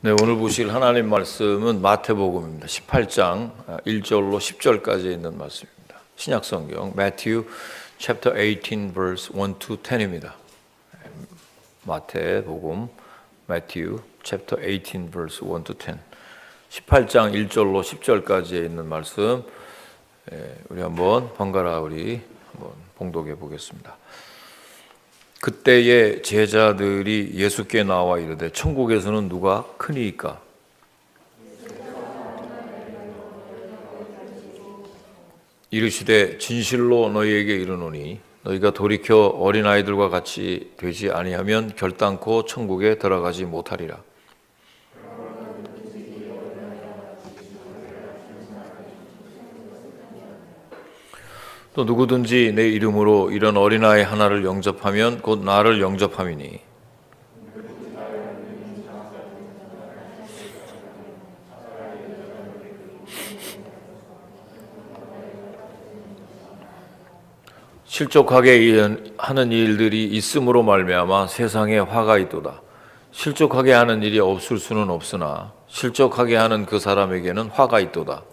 네, 오늘 보실 하나님 말씀은 마태복음입니다. 18장 1절로 10절까지 있는 말씀입니다. 신약성경 Matthew chapter 18 verse 1 to 10입니다. 마태복음 Matthew chapter 18 verse 1 to 10. 18장 1절로 10절까지에 있는 말씀 우리 한번 번갈아 한번 봉독해 보겠습니다. 그때의 제자들이 예수께 나와 이르되 천국에서는 누가 크니이까? 이르시되 진실로 너희에게 이르노니 너희가 돌이켜 어린아이들과 같이 되지 아니하면 결단코 천국에 들어가지 못하리라. 또 누구든지 내 이름으로 이런 어린아이 하나를 영접하면 곧 나를 영접함이니 실족하게 하는 일들이 있음으로 말미암아 세상에 화가 있도다. 실족하게 하는 일이 없을 수는 없으나 실족하게 하는 그 사람에게는 화가 있도다.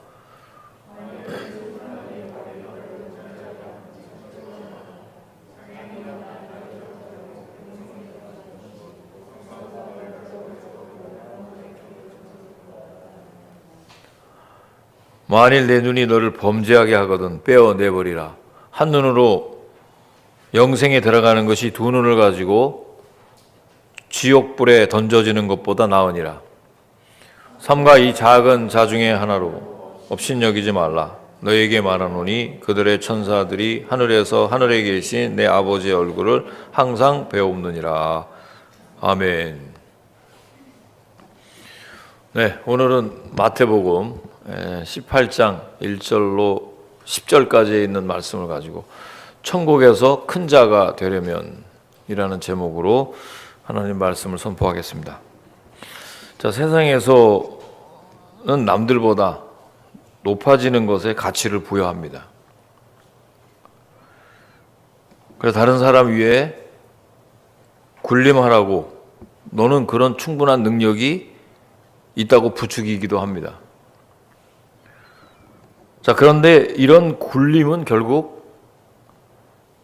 만일 내 눈이 너를 범죄하게 하거든 빼어내버리라. 한 눈으로 영생에 들어가는 것이 두 눈을 가지고 지옥불에 던져지는 것보다 나으니라. 삼가 이 작은 자 중에 하나로 업신여기지 말라. 너에게 말하노니 그들의 천사들이 하늘에서 하늘에 계신 내 아버지의 얼굴을 항상 배옵느니라. 아멘. 네, 오늘은 마태복음 18장 1절로 10절까지 있는 말씀을 가지고 천국에서 큰 자가 되려면 이라는 제목으로 하나님 말씀을 선포하겠습니다. 자, 세상에서는 남들보다 높아지는 것에 가치를 부여합니다. 그래서 다른 사람 위에 군림하라고 너는 그런 충분한 능력이 있다고 부추기기도 합니다. 자, 그런데 이런 굴림은 결국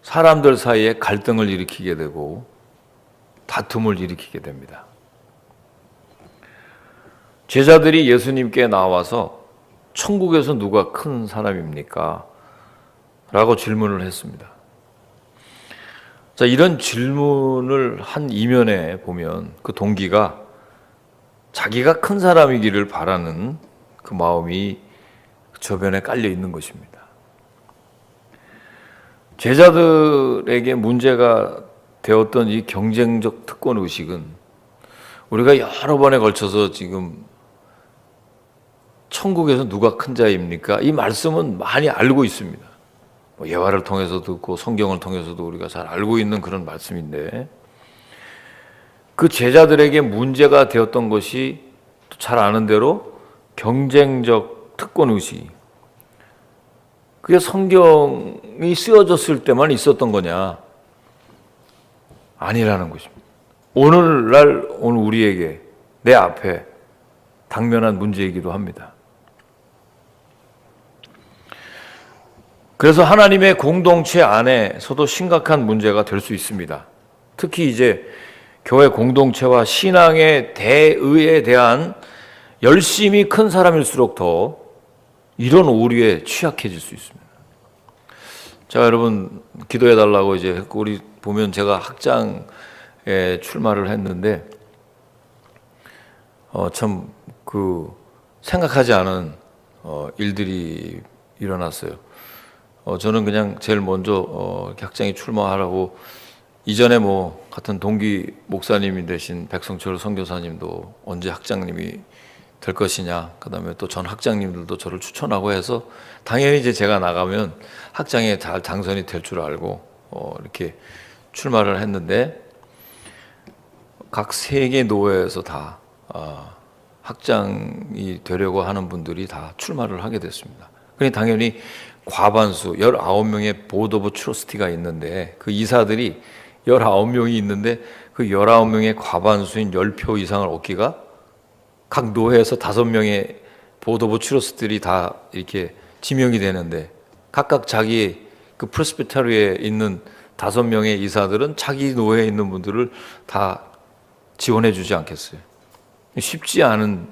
사람들 사이에 갈등을 일으키게 되고 다툼을 일으키게 됩니다. 제자들이 예수님께 나와서 천국에서 누가 큰 사람입니까? 라고 질문을 했습니다. 자, 이런 질문을 한 이면에 보면 그 동기가 자기가 큰 사람이기를 바라는 그 마음이 저변에 깔려 있는 것입니다. 제자들에게 문제가 되었던 이 경쟁적 특권 의식은 우리가 여러 번에 걸쳐서 지금 천국에서 누가 큰 자입니까? 이 말씀은 많이 알고 있습니다. 예화를 통해서도 듣고 성경을 통해서도 우리가 잘 알고 있는 그런 말씀인데 그 제자들에게 문제가 되었던 것이 잘 아는 대로 경쟁적 특권 의식. 그게 성경이 쓰여졌을 때만 있었던 거냐? 아니라는 것입니다. 오늘 우리에게 내 앞에 당면한 문제이기도 합니다. 그래서 하나님의 공동체 안에서도 심각한 문제가 될 수 있습니다. 특히 이제 교회 공동체와 신앙의 대의에 대한 열심히 큰 사람일수록 더 이런 오류에 취약해질 수 있습니다. 자, 여러분 기도해 달라고 이제 우리 보면 제가 학장에 출마를 했는데 참 그 생각하지 않은 일들이 일어났어요. 저는 그냥 제일 먼저 학장에 출마하라고 이전에 같은 동기 목사님이 되신 백성철 선교사님도 언제 학장님이 될 것이냐, 그 다음에 또 전 학장님들도 저를 추천하고 해서 당연히 이제 제가 나가면 학장에 잘 당선이 될 줄 알고 이렇게 출마를 했는데 각 세계 노회에서 다 학장이 되려고 하는 분들이 다 출마를 하게 됐습니다. 그러니 당연히 과반수 19명의 보드 오브 트러스티가 있는데 그 이사들이 19명이 있는데 그 19명의 과반수인 10표 이상을 얻기가 각 노회에서 5명의 보도부 추로스들이 다 이렇게 지명이 되는데 각각 자기 그 프레스비테리에 있는 5명의 이사들은 자기 노회에 있는 분들을 다 지원해 주지 않겠어요. 쉽지 않은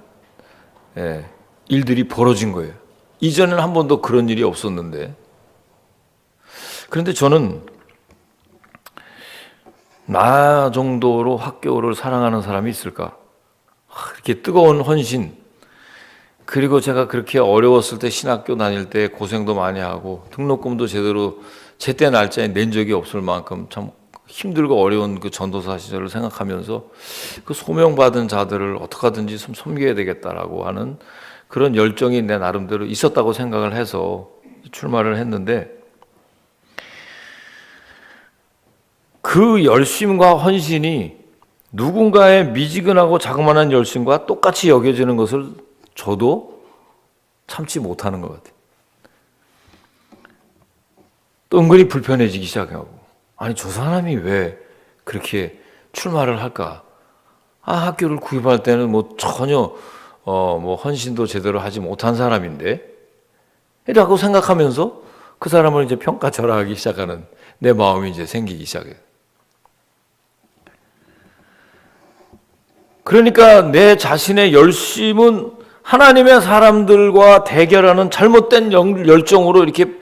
일들이 벌어진 거예요. 이전에는 한 번도 그런 일이 없었는데, 그런데 저는 나 정도로 학교를 사랑하는 사람이 있을까? 이렇게 뜨거운 헌신, 그리고 제가 그렇게 어려웠을 때 신학교 다닐 때 고생도 많이 하고 등록금도 제대로 제때 날짜에 낸 적이 없을 만큼 참 힘들고 어려운 그 전도사 시절을 생각하면서 그 소명받은 자들을 어떻게 하든지 좀 섬겨야 되겠다라고 하는 그런 열정이 내 나름대로 있었다고 생각을 해서 출마를 했는데, 그 열심과 헌신이 누군가의 미지근하고 자그마한 열심과 똑같이 여겨지는 것을 저도 참지 못하는 것 같아요. 또 은근히 불편해지기 시작하고, 아니 저 사람이 왜 그렇게 출마를 할까? 학교를 구입할 때는 뭐 전혀 뭐 헌신도 제대로 하지 못한 사람인데, 이라고 생각하면서 그 사람을 이제 평가절하하기 시작하는 내 마음이 이제 생기기 시작해요. 그러니까 내 자신의 열심은 하나님의 사람들과 대결하는 잘못된 열정으로 이렇게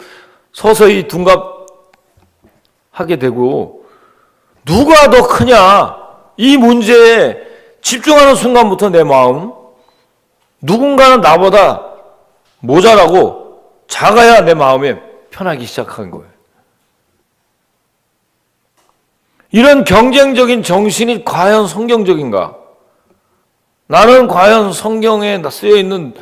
서서히 둔갑하게 되고, 누가 더 크냐 이 문제에 집중하는 순간부터 내 마음, 누군가는 나보다 모자라고 작아야 내 마음에 편하기 시작한 거예요. 이런 경쟁적인 정신이 과연 성경적인가? 나는 과연 성경에 쓰여 있는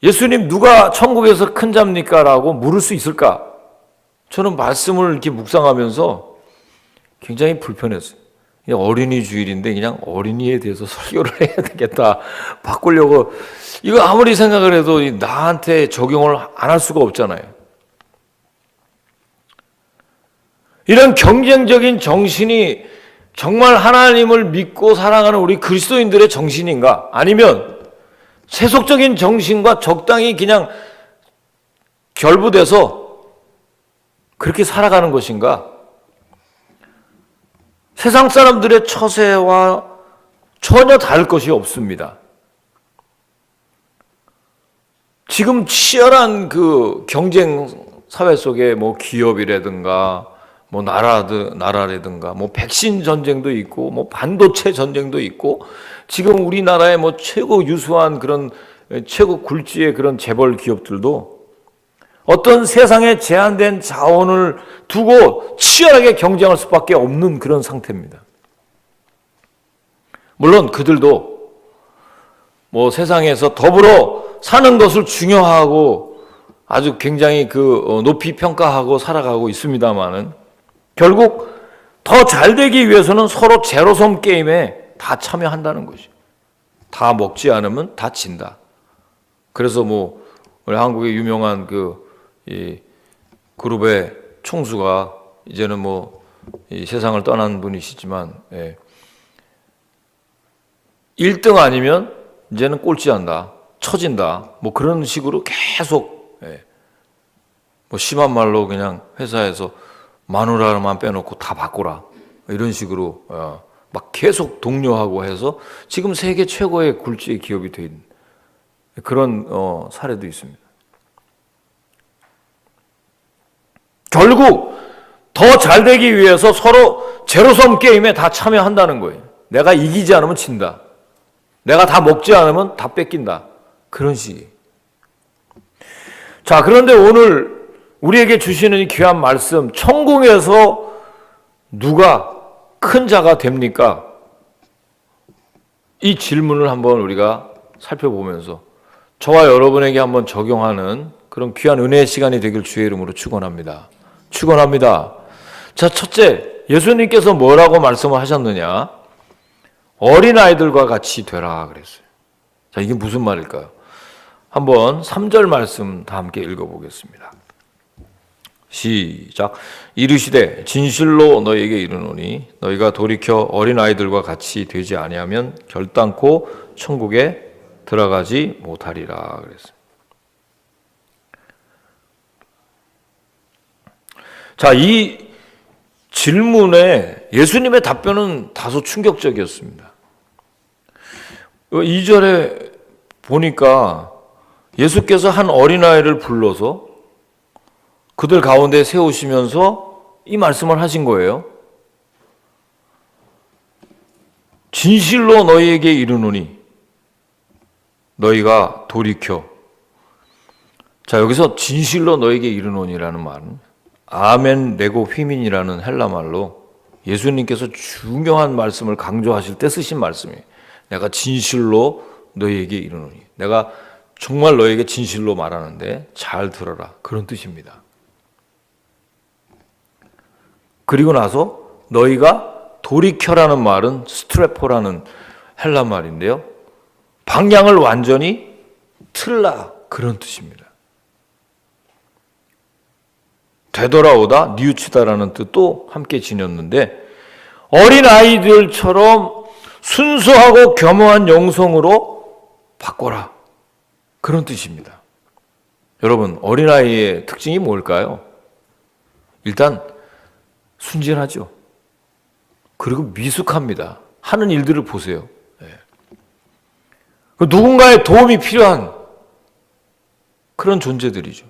예수님 누가 천국에서 큰 자입니까? 라고 물을 수 있을까? 저는 말씀을 이렇게 묵상하면서 굉장히 불편했어요. 그냥 어린이 주일인데 그냥 어린이에 대해서 설교를 해야 되겠다. 바꾸려고, 이거 아무리 생각을 해도 나한테 적용을 안 할 수가 없잖아요. 이런 경쟁적인 정신이 정말 하나님을 믿고 사랑하는 우리 그리스도인들의 정신인가? 아니면 세속적인 정신과 적당히 그냥 결부돼서 그렇게 살아가는 것인가? 세상 사람들의 처세와 전혀 다를 것이 없습니다. 지금 치열한 그 경쟁 사회 속에 뭐 기업이라든가 뭐 나라라든가 뭐 백신 전쟁도 있고 뭐 반도체 전쟁도 있고, 지금 우리나라의 뭐 최고 유수한 그런 최고 굴지의 그런 재벌 기업들도 어떤 세상에 제한된 자원을 두고 치열하게 경쟁할 수밖에 없는 그런 상태입니다. 물론 그들도 뭐 세상에서 더불어 사는 것을 중요하고 아주 굉장히 높이 평가하고 살아가고 있습니다만은, 결국 더 잘되기 위해서는 서로 제로섬 게임에 다 참여한다는 것이. 다 먹지 않으면 다 진다. 그래서 뭐 우리 한국의 유명한 이 그룹의 총수가 이제는 뭐 이 세상을 떠난 분이시지만, 1등 아니면 이제는 꼴찌한다, 처진다, 뭐 그런 식으로 계속, 뭐 심한 말로 그냥 회사에서 마누라만 빼놓고 다 바꾸라, 이런 식으로 막 계속 독려하고 해서 지금 세계 최고의 굴지의 기업이 돼 있는 그런 사례도 있습니다. 결국 더 잘되기 위해서 서로 제로섬 게임에 다 참여한다는 거예요. 내가 이기지 않으면 진다, 내가 다 먹지 않으면 다 뺏긴다, 그런 식이에요. 자, 그런데 오늘 우리에게 주시는 이 귀한 말씀, 천국에서 누가 큰 자가 됩니까? 이 질문을 한번 우리가 살펴보면서 저와 여러분에게 한번 적용하는 그런 귀한 은혜의 시간이 되길 주의 이름으로 축원합니다. 축원합니다. 자, 첫째, 예수님께서 뭐라고 말씀을 하셨느냐? 어린아이들과 같이 되라 그랬어요. 자, 이게 무슨 말일까요? 한번 3절 말씀 다 함께 읽어보겠습니다. 시작. 이르시되 진실로 너희에게 이르노니 너희가 돌이켜 어린아이들과 같이 되지 아니하면 결단코 천국에 들어가지 못하리라 그랬습니다. 자, 이 질문에 예수님의 답변은 다소 충격적이었습니다. 2절에 보니까 예수께서 한 어린아이를 불러서 그들 가운데 세우시면서 이 말씀을 하신 거예요. 진실로 너희에게 이르노니 너희가 돌이켜. 자, 여기서 진실로 너희에게 이르노니라는 말은 아멘 레고 휘민이라는 헬라 말로 예수님께서 중요한 말씀을 강조하실 때 쓰신 말씀이에요. 내가 진실로 너희에게 이르노니. 내가 정말 너희에게 진실로 말하는데 잘 들어라. 그런 뜻입니다. 그리고 나서 너희가 돌이켜라는 말은 스트레포라는 헬라 말인데요. 방향을 완전히 틀라. 그런 뜻입니다. 되돌아오다, 뉘우치다라는 뜻도 함께 지녔는데 어린아이들처럼 순수하고 겸허한 영성으로 바꿔라. 그런 뜻입니다. 여러분, 어린아이의 특징이 뭘까요? 일단 순진하죠. 그리고 미숙합니다. 하는 일들을 보세요. 누군가의 도움이 필요한 그런 존재들이죠.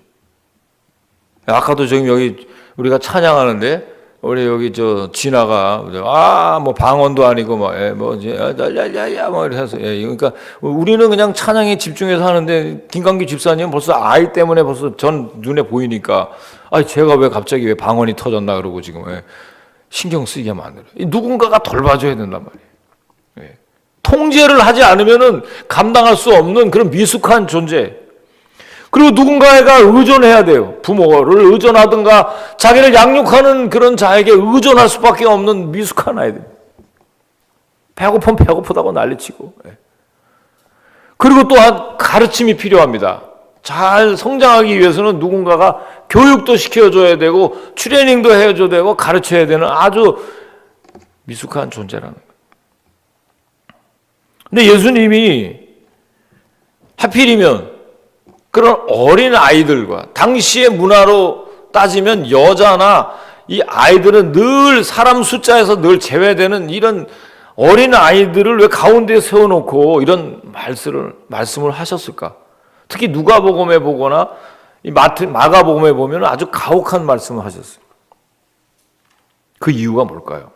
아까도 지금 여기 우리가 찬양하는데 우리 여기 진아가 뭐 방언도 아니고 뭐 야야야 뭐 이래서 그러니까 우리는 그냥 찬양에 집중해서 하는데 김강기 집사님은 벌써 아이 때문에 벌써 전 눈에 보이니까 제가 왜 갑자기 왜 방언이 터졌나 그러고 지금 신경 쓰이게 만들어요. 누군가가 돌봐줘야 된단 말이에요. 통제를 하지 않으면은 감당할 수 없는 그런 미숙한 존재. 그리고 누군가가 의존해야 돼요. 부모를 의존하든가 자기를 양육하는 그런 자에게 의존할 수밖에 없는 미숙한 아이들. 배고프면 배고프다고 난리치고. 그리고 또한 가르침이 필요합니다. 잘 성장하기 위해서는 누군가가 교육도 시켜줘야 되고 트레이닝도 해줘야 되고 가르쳐야 되는 아주 미숙한 존재라는 거예요. 근데 예수님이 하필이면 그런 어린 아이들과 당시의 문화로 따지면 여자나 이 아이들은 늘 사람 숫자에서 늘 제외되는 이런 어린 아이들을 왜 가운데에 세워놓고 이런 말씀을 하셨을까? 특히 누가복음에 보거나 이 마가복음에 보면 아주 가혹한 말씀을 하셨어요. 그 이유가 뭘까요?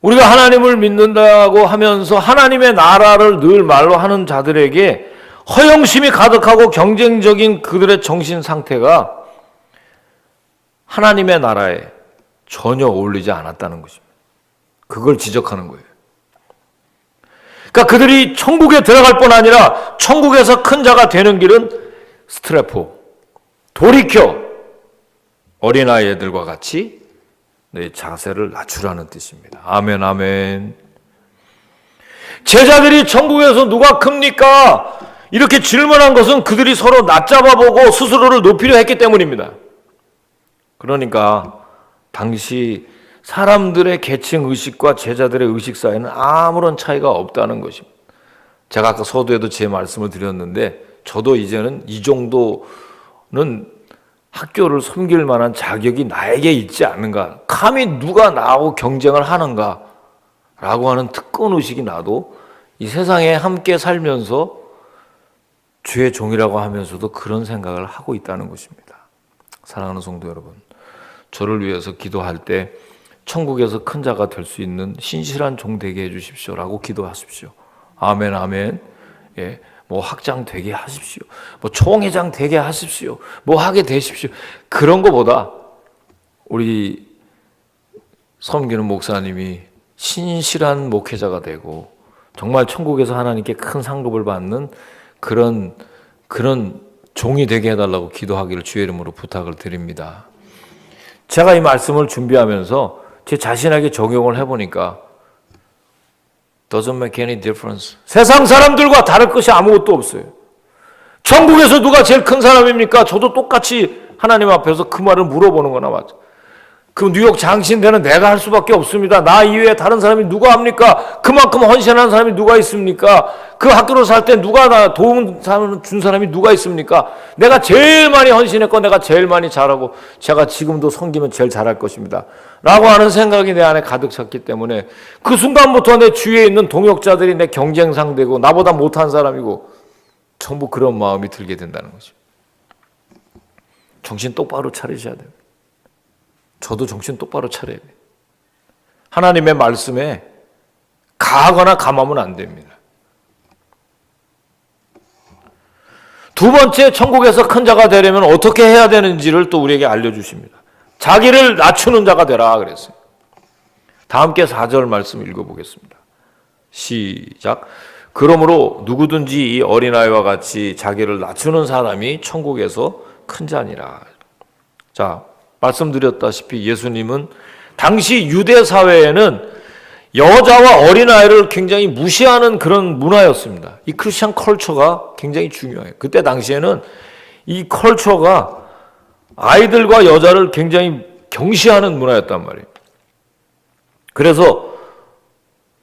우리가 하나님을 믿는다고 하면서 하나님의 나라를 늘 말로 하는 자들에게 허영심이 가득하고 경쟁적인 그들의 정신 상태가 하나님의 나라에 전혀 어울리지 않았다는 것입니다. 그걸 지적하는 거예요. 그러니까 그들이 천국에 들어갈 뿐 아니라 천국에서 큰 자가 되는 길은 스트레포, 돌이켜 어린아이들과 같이 내 자세를 낮추라는 뜻입니다. 아멘, 아멘. 제자들이 천국에서 누가 큽니까? 이렇게 질문한 것은 그들이 서로 낮잡아보고 스스로를 높이려 했기 때문입니다. 그러니까 당시 사람들의 계층 의식과 제자들의 의식 사이는 아무런 차이가 없다는 것입니다. 제가 아까 서두에도 제 말씀을 드렸는데 저도 이제는 이 정도는 학교를 섬길 만한 자격이 나에게 있지 않는가, 감히 누가 나하고 경쟁을 하는가 라고 하는 특권의식이 나도 이 세상에 함께 살면서 주의 종이라고 하면서도 그런 생각을 하고 있다는 것입니다. 사랑하는 성도 여러분, 저를 위해서 기도할 때 천국에서 큰 자가 될 수 있는 신실한 종 되게 해주십시오 라고 기도하십시오. 아멘, 아멘. 예, 뭐 학장 되게 하십시오. 뭐 총회장 되게 하십시오. 뭐 하게 되십시오. 그런 것보다 우리 섬기는 목사님이 신실한 목회자가 되고 정말 천국에서 하나님께 큰 상급을 받는 그런 종이 되게 해달라고 기도하기를 주의 이름으로 부탁을 드립니다. 제가 이 말씀을 준비하면서 제 자신에게 적용을 해보니까 doesn't make any difference. 세상 사람들과 다를 것이 아무것도 없어요. 천국에서 누가 제일 큰 사람입니까? 저도 똑같이 하나님 앞에서 그 말을 물어보는 거나 마찬가지. 그 뉴욕 장신대는 내가 할 수밖에 없습니다. 나 이외에 다른 사람이 누가 합니까? 그만큼 헌신하는 사람이 누가 있습니까? 그 학교를 살 때 누가 나 도움 준 사람이 누가 있습니까? 내가 제일 많이 헌신했고 내가 제일 많이 잘하고 제가 지금도 섬기면 제일 잘할 것입니다. 라고 하는 생각이 내 안에 가득 찼기 때문에 그 순간부터 내 주위에 있는 동역자들이 내 경쟁 상대고 나보다 못한 사람이고 전부 그런 마음이 들게 된다는 거죠. 정신 똑바로 차리셔야 돼요. 저도 정신 똑바로 차려야 돼요. 하나님의 말씀에 가하거나 감하면 안 됩니다. 두 번째, 천국에서 큰 자가 되려면 어떻게 해야 되는지를 또 우리에게 알려주십니다. 자기를 낮추는 자가 되라 그랬어요. 다 함께 4절 말씀 읽어보겠습니다. 시작. 그러므로 누구든지 이 어린아이와 같이 자기를 낮추는 사람이 천국에서 큰 자니라. 자, 말씀드렸다시피 예수님은 당시 유대 사회에는 여자와 어린아이를 굉장히 무시하는 그런 문화였습니다. 이 크리스천 컬처가 굉장히 중요해요. 그때 당시에는 이 컬처가 아이들과 여자를 굉장히 경시하는 문화였단 말이에요. 그래서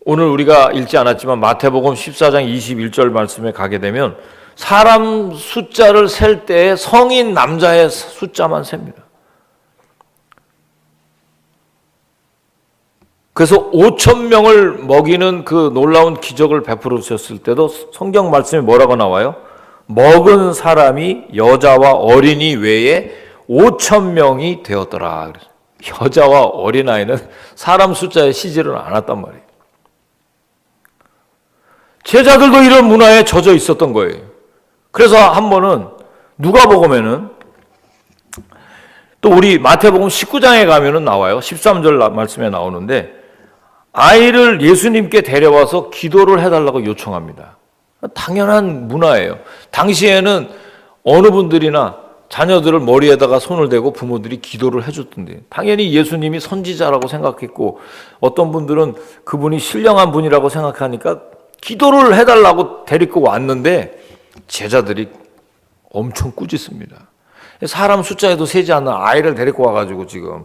오늘 우리가 읽지 않았지만 마태복음 14장 21절 말씀에 가게 되면 사람 숫자를 셀 때 성인 남자의 숫자만 셉니다. 그래서 5,000명을 먹이는 그 놀라운 기적을 베풀으셨을 때도 성경 말씀에 뭐라고 나와요? 먹은 사람이 여자와 어린이 외에 5,000명이 되었더라. 여자와 어린아이는 사람 숫자에 시지를 않았단 말이에요. 제자들도 이런 문화에 젖어 있었던 거예요. 그래서 한 번은 누가복음에는 또 우리 마태복음 19장에 가면은 나와요. 13절 말씀에 나오는데 아이를 예수님께 데려와서 기도를 해달라고 요청합니다. 당연한 문화예요. 당시에는 어느 분들이나 자녀들을 머리에다가 손을 대고 부모들이 기도를 해줬던데 당연히 예수님이 선지자라고 생각했고 어떤 분들은 그분이 신령한 분이라고 생각하니까 기도를 해달라고 데리고 왔는데 제자들이 엄청 꾸짖습니다. 사람 숫자에도 세지 않는 아이를 데리고 와가지고 지금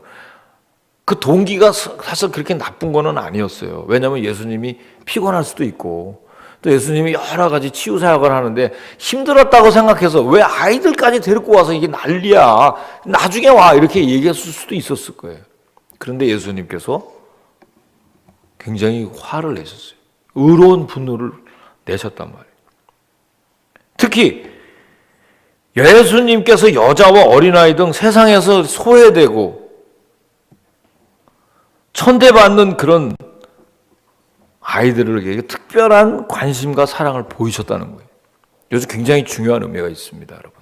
그 동기가 사실 그렇게 나쁜 거는 아니었어요. 왜냐하면 예수님이 피곤할 수도 있고 또 예수님이 여러 가지 치유 사역을 하는데 힘들었다고 생각해서 왜 아이들까지 데리고 와서 이게 난리야. 나중에 와 이렇게 얘기했을 수도 있었을 거예요. 그런데 예수님께서 굉장히 화를 내셨어요. 의로운 분노를 내셨단 말이에요. 특히 예수님께서 여자와 어린아이 등 세상에서 소외되고 천대받는 그런 아이들에게 특별한 관심과 사랑을 보이셨다는 거예요. 여기서 굉장히 중요한 의미가 있습니다, 여러분.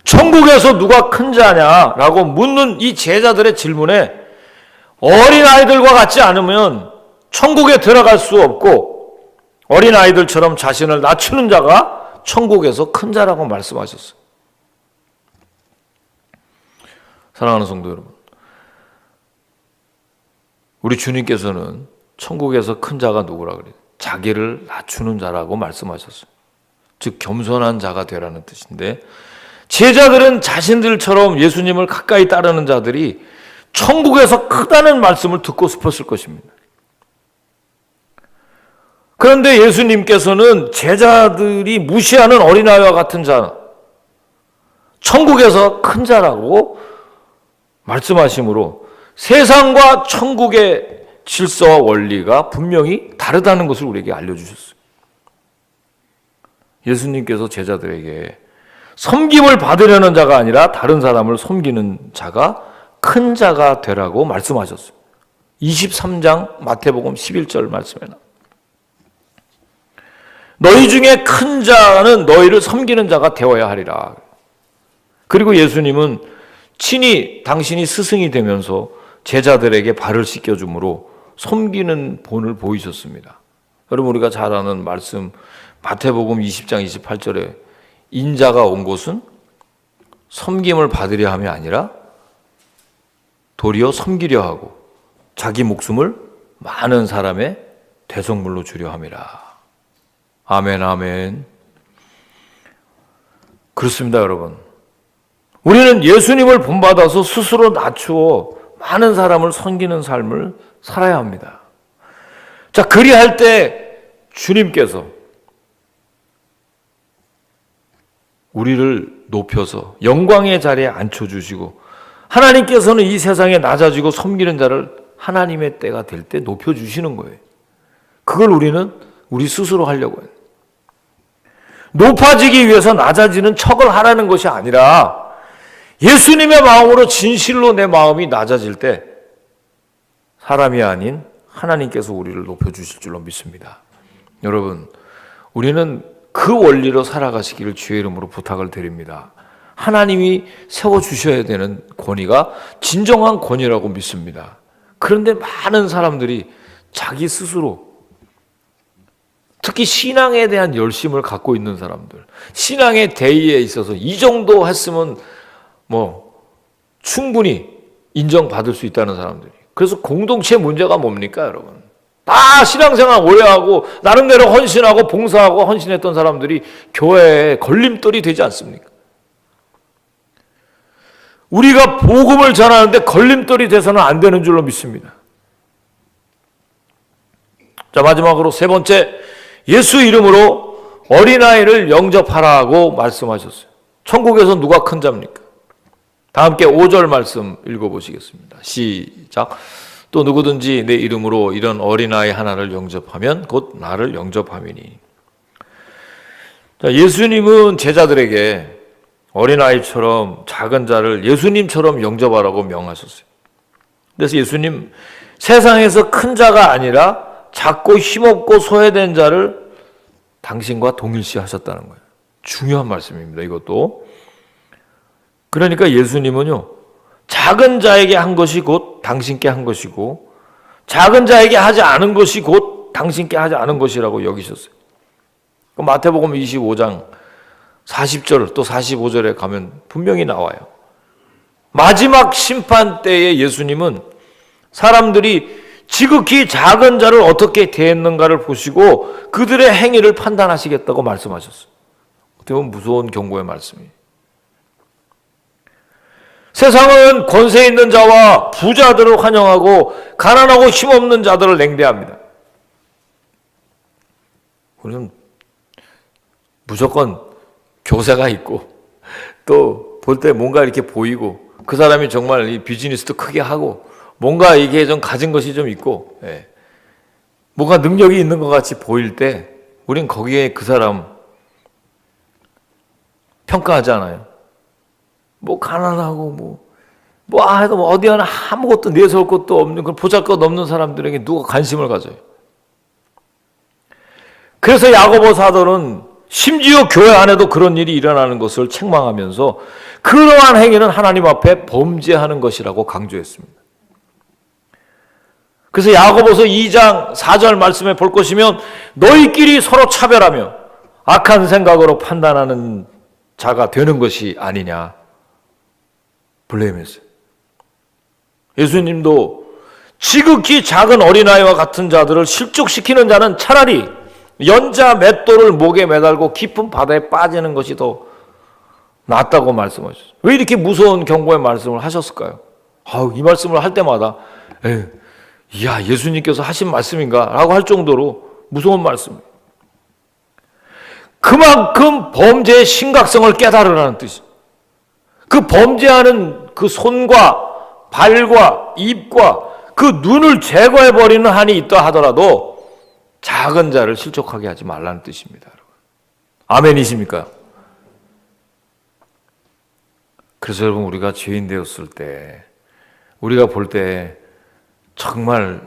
천국에서 누가 큰 자냐라고 묻는 이 제자들의 질문에 어린아이들과 같지 않으면 천국에 들어갈 수 없고 어린아이들처럼 자신을 낮추는 자가 천국에서 큰 자라고 말씀하셨어요. 사랑하는 성도 여러분, 우리 주님께서는 천국에서 큰 자가 누구라 그래요? 자기를 낮추는 자라고 말씀하셨어요. 즉 겸손한 자가 되라는 뜻인데 제자들은 자신들처럼 예수님을 가까이 따르는 자들이 천국에서 크다는 말씀을 듣고 싶었을 것입니다. 그런데 예수님께서는 제자들이 무시하는 어린아이와 같은 자, 천국에서 큰 자라고 말씀하시므로 세상과 천국의 질서와 원리가 분명히 다르다는 것을 우리에게 알려주셨어요. 예수님께서 제자들에게 섬김을 받으려는 자가 아니라 다른 사람을 섬기는 자가 큰 자가 되라고 말씀하셨어요. 23장 마태복음 11절 말씀에 나옵니다. 너희 중에 큰 자는 너희를 섬기는 자가 되어야 하리라. 그리고 예수님은 친히 당신이 스승이 되면서 제자들에게 발을 씻겨줌으로 섬기는 본을 보이셨습니다. 여러분 우리가 잘 아는 말씀 마태복음 20장 28절에 인자가 온 곳은 섬김을 받으려 함이 아니라 도리어 섬기려 하고 자기 목숨을 많은 사람의 대성물로 주려 함이라. 아멘 아멘. 그렇습니다, 여러분. 우리는 예수님을 본받아서 스스로 낮추어 많은 사람을 섬기는 삶을 살아야 합니다. 자, 그리할 때 주님께서 우리를 높여서 영광의 자리에 앉혀주시고, 하나님께서는 이 세상에 낮아지고 섬기는 자를 하나님의 때가 될 때 높여주시는 거예요. 그걸 우리는 우리 스스로 하려고 해요. 높아지기 위해서 낮아지는 척을 하라는 것이 아니라 예수님의 마음으로 진실로 내 마음이 낮아질 때 사람이 아닌 하나님께서 우리를 높여주실 줄로 믿습니다. 여러분, 우리는 그 원리로 살아가시기를 주의 이름으로 부탁을 드립니다. 하나님이 세워주셔야 되는 권위가 진정한 권위라고 믿습니다. 그런데 많은 사람들이 자기 스스로, 특히 신앙에 대한 열심을 갖고 있는 사람들, 신앙의 대의에 있어서 이 정도 했으면 충분히 인정받을 수 있다는 사람들이. 그래서 공동체 문제가 뭡니까, 여러분? 다 신앙생활 오래하고 나름대로 헌신하고 봉사하고 헌신했던 사람들이 교회에 걸림돌이 되지 않습니까? 우리가 복음을 전하는데 걸림돌이 돼서는 안 되는 줄로 믿습니다. 자, 마지막으로 세 번째, 예수 이름으로 어린아이를 영접하라고 말씀하셨어요. 천국에서 누가 큰 자입니까? 다 함께 5절 말씀 읽어보시겠습니다. 시작. 또 누구든지 내 이름으로 이런 어린아이 하나를 영접하면 곧 나를 영접함이니. 자, 예수님은 제자들에게 어린아이처럼 작은 자를 예수님처럼 영접하라고 명하셨어요. 그래서 예수님, 세상에서 큰 자가 아니라 작고 힘없고 소외된 자를 당신과 동일시 하셨다는 거예요. 중요한 말씀입니다, 이것도. 그러니까 예수님은요, 작은 자에게 한 것이 곧 당신께 한 것이고, 작은 자에게 하지 않은 것이 곧 당신께 하지 않은 것이라고 여기셨어요. 마태복음 25장 40절 또 45절에 가면 분명히 나와요. 마지막 심판 때에 예수님은 사람들이 지극히 작은 자를 어떻게 대했는가를 보시고 그들의 행위를 판단하시겠다고 말씀하셨어요. 어떻게 보면 무서운 경고의 말씀이에요. 세상은 권세 있는 자와 부자들을 환영하고 가난하고 힘없는 자들을 냉대합니다. 우리는 무조건 교세가 있고 또 볼 때 뭔가 이렇게 보이고 그 사람이 정말 이 비즈니스도 크게 하고 뭔가 이게 좀 가진 것이 좀 있고 뭔가 능력이 있는 것 같이 보일 때 우린 거기에 그 사람 평가하지 않아요. 가난하고 어디 하나 아무것도 내세울 것도 없는 그 보잘것없는 사람들에게 누가 관심을 가져요. 그래서 야고보 사도는 심지어 교회 안에도 그런 일이 일어나는 것을 책망하면서 그러한 행위는 하나님 앞에 범죄하는 것이라고 강조했습니다. 그래서 야고보서 2장 4절 말씀에 볼 것이면 너희끼리 서로 차별하며 악한 생각으로 판단하는 자가 되는 것이 아니냐 블레임했어요. 예수님도 지극히 작은 어린아이와 같은 자들을 실족시키는 자는 차라리 연자 맷돌을 목에 매달고 깊은 바다에 빠지는 것이 더 낫다고 말씀하셨어요. 왜 이렇게 무서운 경고의 말씀을 하셨을까요? 이 말씀을 할 때마다 예수님께서 하신 말씀인가? 라고 할 정도로 무서운 말씀이에요. 그만큼 범죄의 심각성을 깨달으라는 뜻이에요. 그 범죄하는 그 손과 발과 입과 그 눈을 제거해버리는 한이 있다 하더라도 작은 자를 실족하게 하지 말라는 뜻입니다. 여러분. 아멘이십니까? 그래서 여러분, 우리가 죄인 되었을 때 우리가 볼 때 정말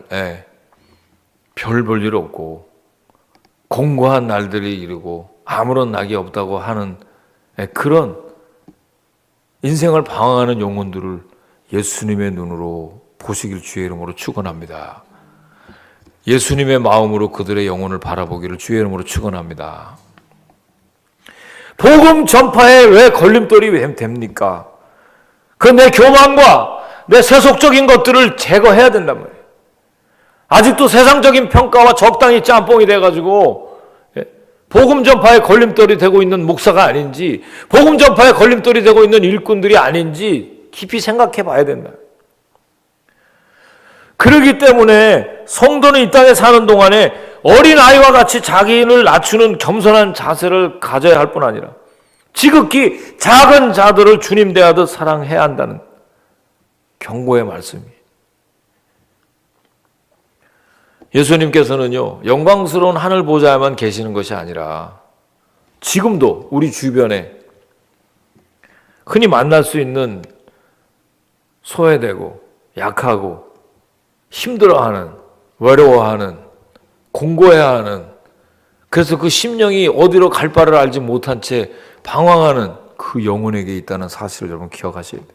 별 볼 일 없고 공고한 날들이 이르고 아무런 낙이 없다고 하는 그런 인생을 방황하는 영혼들을 예수님의 눈으로 보시길 주의 이름으로 축원합니다. 예수님의 마음으로 그들의 영혼을 바라보기를 주의 이름으로 축원합니다. 복음 전파에 왜 걸림돌이 됩니까? 그 내 교만과 내 세속적인 것들을 제거해야 된단 말이에요. 아직도 세상적인 평가와 적당히 짬뽕이 돼가지고 복음 전파에 걸림돌이 되고 있는 목사가 아닌지, 복음 전파에 걸림돌이 되고 있는 일꾼들이 아닌지 깊이 생각해 봐야 된다. 그렇기 때문에 성도는 이 땅에 사는 동안에 어린아이와 같이 자기를 낮추는 겸손한 자세를 가져야 할 뿐 아니라 지극히 작은 자들을 주님 대하듯 사랑해야 한다는 경고의 말씀이에요. 예수님께서는요, 영광스러운 하늘 보좌에만 계시는 것이 아니라 지금도 우리 주변에 흔히 만날 수 있는 소외되고 약하고 힘들어하는, 외로워하는, 공고해하는, 그래서 그 심령이 어디로 갈 바를 알지 못한 채 방황하는 그 영혼에게 있다는 사실을 여러분 기억하셔야 돼요.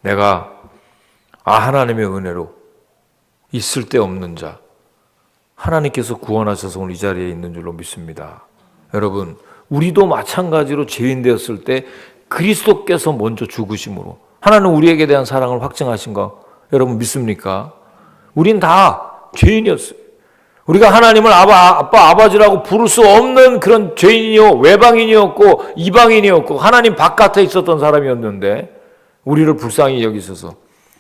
내가 하나님의 은혜로 있을 데 없는 자, 하나님께서 구원하셔서 오늘 이 자리에 있는 줄로 믿습니다. 여러분, 우리도 마찬가지로 죄인 되었을 때 그리스도께서 먼저 죽으심으로 하나님 우리에게 대한 사랑을 확증하신 거 여러분 믿습니까? 우린 다 죄인이었어요. 우리가 하나님을 아빠, 아버지라고 부를 수 없는 그런 죄인이요, 외방인이었고 이방인이었고 하나님 바깥에 있었던 사람이었는데 우리를 불쌍히 여기셔서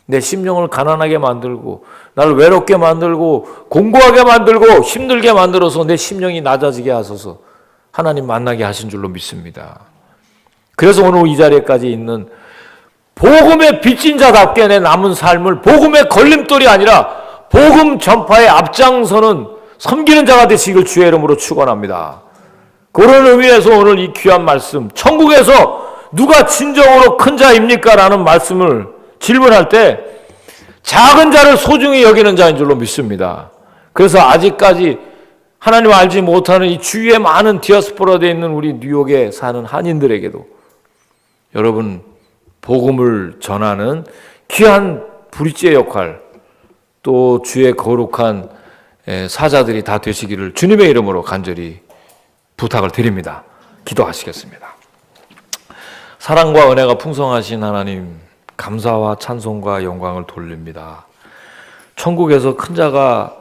내 심령을 가난하게 만들고 나를 외롭게 만들고 공고하게 만들고 힘들게 만들어서 내 심령이 낮아지게 하셔서 하나님 만나게 하신 줄로 믿습니다. 그래서 오늘 이 자리에까지 있는 복음의 빚진 자답게 내 남은 삶을 복음의 걸림돌이 아니라 복음 전파의 앞장서는 섬기는 자가 되시길 주의 이름으로 축원합니다. 그런 의미에서 오늘 이 귀한 말씀, 천국에서 누가 진정으로 큰 자입니까? 라는 말씀을 질문할 때 작은 자를 소중히 여기는 자인 줄로 믿습니다. 그래서 아직까지 하나님을 알지 못하는 이 주위에 많은 디아스포라되어 있는 우리 뉴욕에 사는 한인들에게도 여러분 복음을 전하는 귀한 브릿지의 역할, 또 주의 거룩한 사자들이 다 되시기를 주님의 이름으로 간절히 부탁을 드립니다. 기도하시겠습니다. 사랑과 은혜가 풍성하신 하나님, 감사와 찬송과 영광을 돌립니다. 천국에서 큰 자가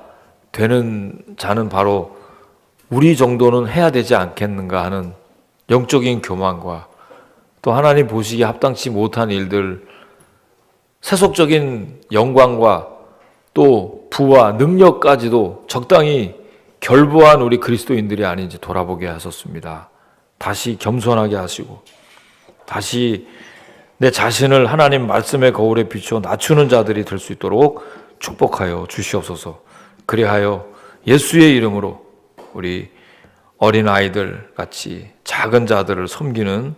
되는 자는 바로 우리 정도는 해야 되지 않겠는가 하는 영적인 교만과 또 하나님 보시기에 합당치 못한 일들, 세속적인 영광과 또 부와 능력까지도 적당히 결부한 우리 그리스도인들이 아닌지 돌아보게 하셨습니다. 다시 겸손하게 하시고 다시 내 자신을 하나님 말씀의 거울에 비추어 낮추는 자들이 될 수 있도록 축복하여 주시옵소서. 그리하여 예수의 이름으로 우리 어린아이들 같이 작은 자들을 섬기는,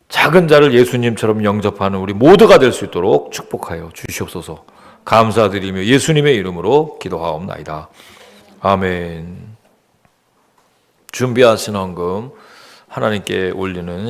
작은 자를 예수님처럼 영접하는 우리 모두가 될 수 있도록 축복하여 주시옵소서. 감사드리며 예수님의 이름으로 기도하옵나이다. 아멘. 준비하신 헌금 하나님께 올리는